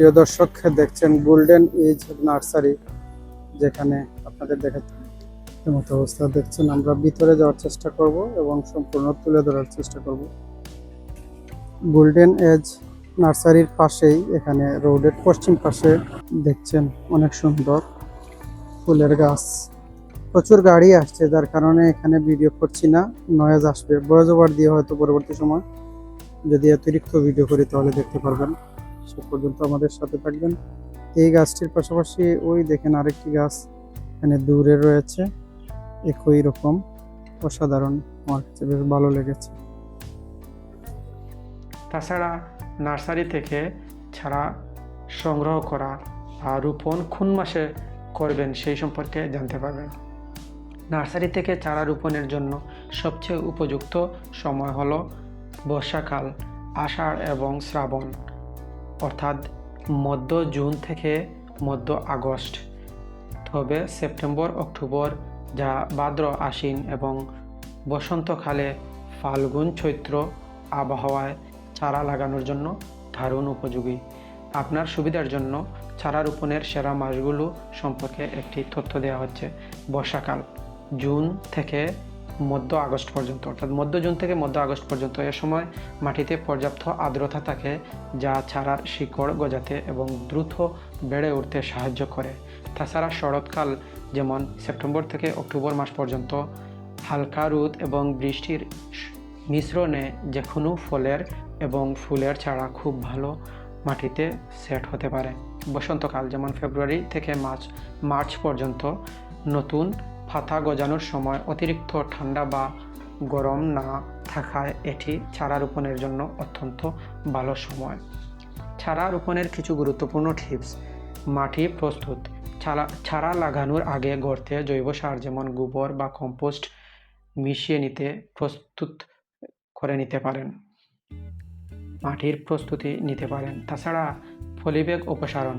প্রিয় দর্শক, দেখছেন গোল্ডেন এজ নার্সারি, যেখানে আপনাদের দেখাচ্ছি মতো অবস্থা দেখছেন। আমরা ভিতরে যাওয়ার চেষ্টা করব এবং সম্পূর্ণ তুলে ধরার চেষ্টা করব। গোল্ডেন এজ নার্সারির পাশেই, এখানে রোডের পশ্চিম পাশে দেখছেন অনেক সুন্দর ফুলের গাছ। প্রচুর গাড়ি আসছে, যার কারণে এখানে ভিডিও করছি না, নয়েজ আসবে। ভয়েস ওভার দিয়ে হয়তো পরবর্তী সময় যদি অতিরিক্ত ভিডিও করি তাহলে দেখতে পারবেন। সে পর্যন্ত আমাদের সাথে থাকবেন। এই গাছটির পাশাপাশি ওই দেখেন আরেকটি গাছ এখানে দূরে রয়েছে, একই রকম অসাধারণ। আমার কাছে বেশ ভালো লেগেছে। তাছাড়া নার্সারি থেকে ছাড়া সংগ্রহ করা আর রোপণ কোন মাসে করবেন সেই সম্পর্কে জানতে পারবেন। নার্সারি থেকে চারা রোপণের জন্য সবচেয়ে উপযুক্ত সময় হলো বর্ষাকাল, আষাঢ় এবং শ্রাবণ, অর্থাৎ মধ্য জুন থেকে মধ্য আগস্ট। তবে সেপ্টেম্বর অক্টোবর, যা ভাদ্র আশ্বিন এবং বসন্তকালে ফাল্গুন চৈত্র আবহাওয়ায় চারা লাগানোর জন্য দারুণ উপযোগী। আপনার সুবিধার জন্য চারা রোপণের সেরা মাসগুলো সম্পর্কে একটি তথ্য দেওয়া হচ্ছে। বর্ষাকাল জুন থেকে মধ্য আগস্ট পর্যন্ত, অর্থাৎ মধ্য জুন থেকে মধ্য আগস্ট পর্যন্ত। এ সময় মাটিতে পর্যাপ্ত আর্দ্রতা থাকে, যা চারার শিকড় গজাতে এবং দ্রুত বেড়ে উঠতে সাহায্য করে। তাছাড়া শরৎকাল, যেমন সেপ্টেম্বর থেকে অক্টোবর মাস পর্যন্ত, হালকা রোদ এবং বৃষ্টির মিশ্রণে যে কোনো ফলের এবং ফুলের চারা খুব ভালো মাটিতে সেট হতে পারে। বসন্তকাল, যেমন ফেব্রুয়ারি থেকে মার্চ পর্যন্ত, নতুন পাতা গজানোর সময় অতিরিক্ত ঠান্ডা বা গরম না থাকায় এটি চারা রোপণের জন্য অত্যন্ত ভালো সময়। চারা রোপণের কিছু গুরুত্বপূর্ণ টিপস। মাটি প্রস্তুত। চারা লাগানোর আগে গর্তে জৈব সার যেমন গোবর বা কম্পোস্ট মিশিয়ে প্রস্তুত করে নিতে পারেন। মাটির প্রস্তুতি নিতে পারেন। তাছাড়া পলিব্যাগ অপসারণ।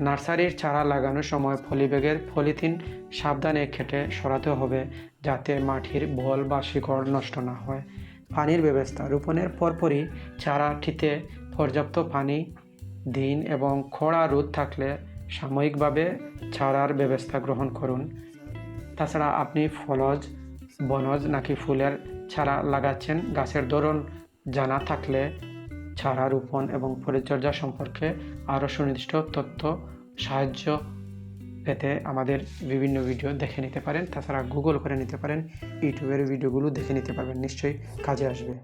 নার্সারির চারা লাগানোর সময় পলিব্যাগের পলিথিন সাবধানে কেটে সরাতে হবে, যাতে মাটির বল বা শিকড় নষ্ট না হয়। পানির ব্যবস্থা। রোপণের পরপরই চারাটিতে পর্যাপ্ত পানি দিন এবং খরা রোদ থাকলে সাময়িকভাবে চারার ব্যবস্থা গ্রহণ করুন। তাছাড়া আপনি ফলজ, বনজ নাকি ফুলের চারা লাগাচ্ছেন, গাছের ধরন জানা থাকলে চারা রোপণ এবং পরিচর্যা সম্পর্কে আরও সুনির্দিষ্ট তথ্য সাহায্য পেতে আমাদের বিভিন্ন ভিডিও দেখে নিতে পারেন। তাছাড়া গুগল করে নিতে পারেন, ইউটিউবের ভিডিওগুলো দেখে নিতে পারবেন, নিশ্চয়ই কাজে আসবে।